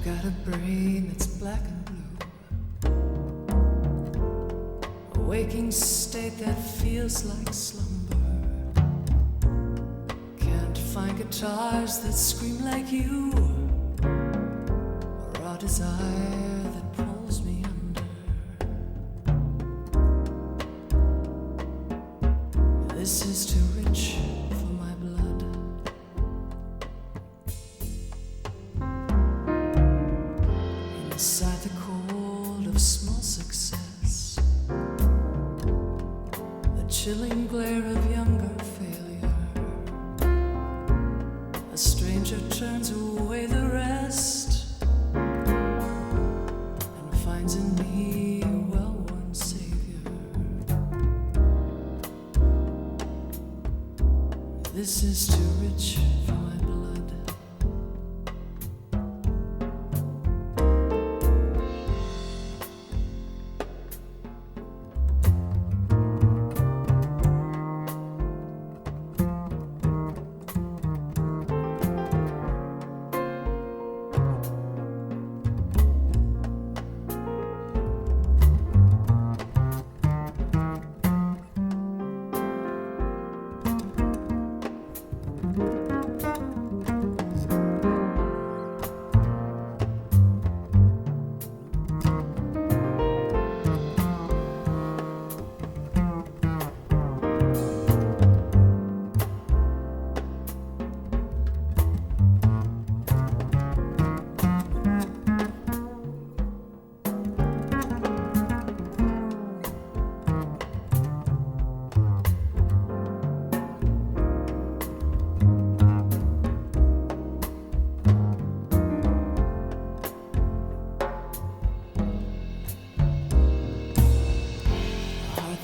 got a brain that's black and blue, a waking state that feels like slumber. Can't find guitars that scream like you, or a desire that pulls me under. This is too rich for my blood. Inside the cold of small success, the chilling glare of younger failure, a stranger turns away the rest and finds in me a well-worn savior. This is too rich for my blood.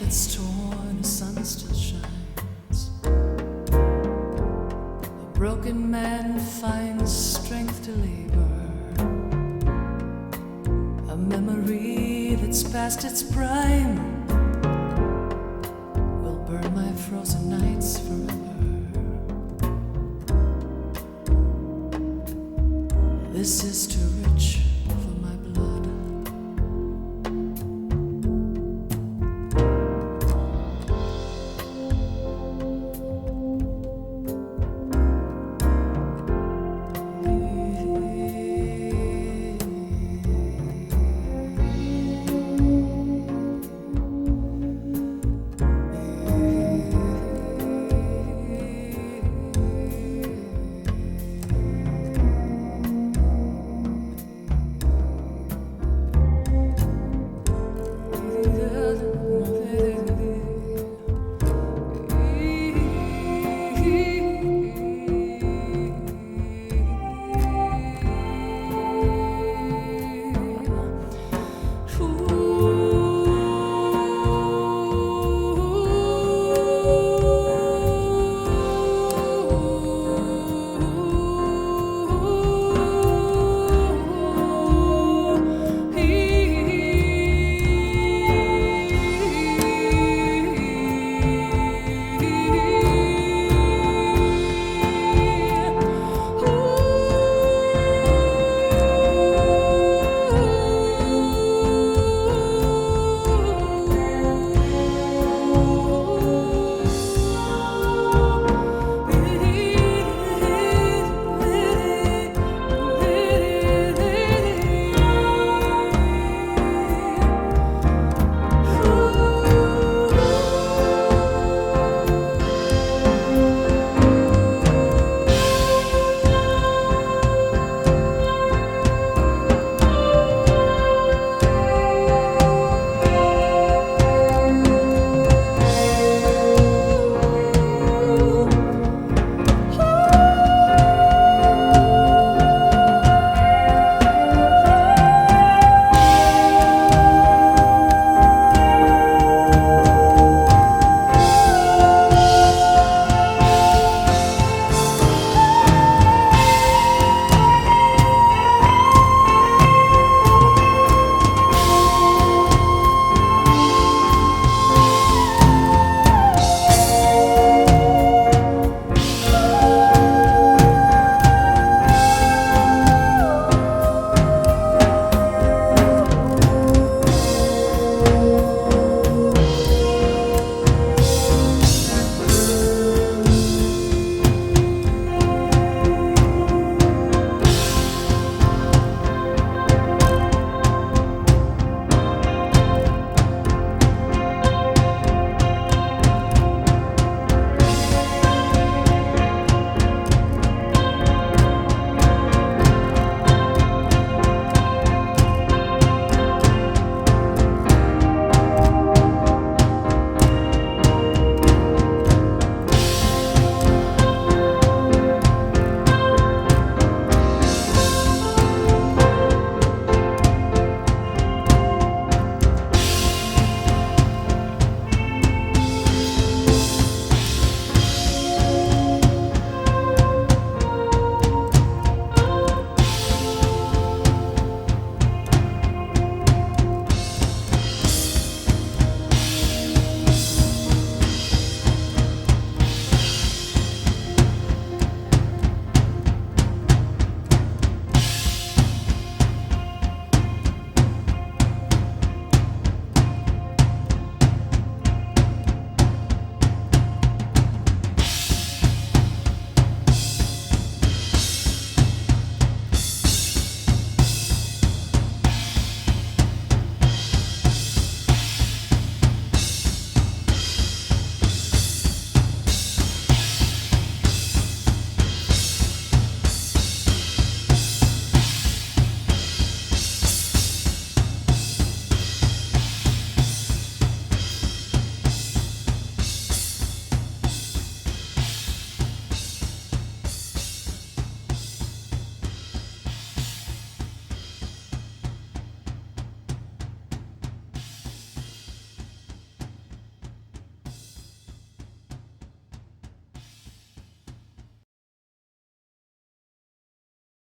It's torn, the sun still shines. A broken man finds strength to labor. A memory that's past its prime will burn my frozen nights forever. This is too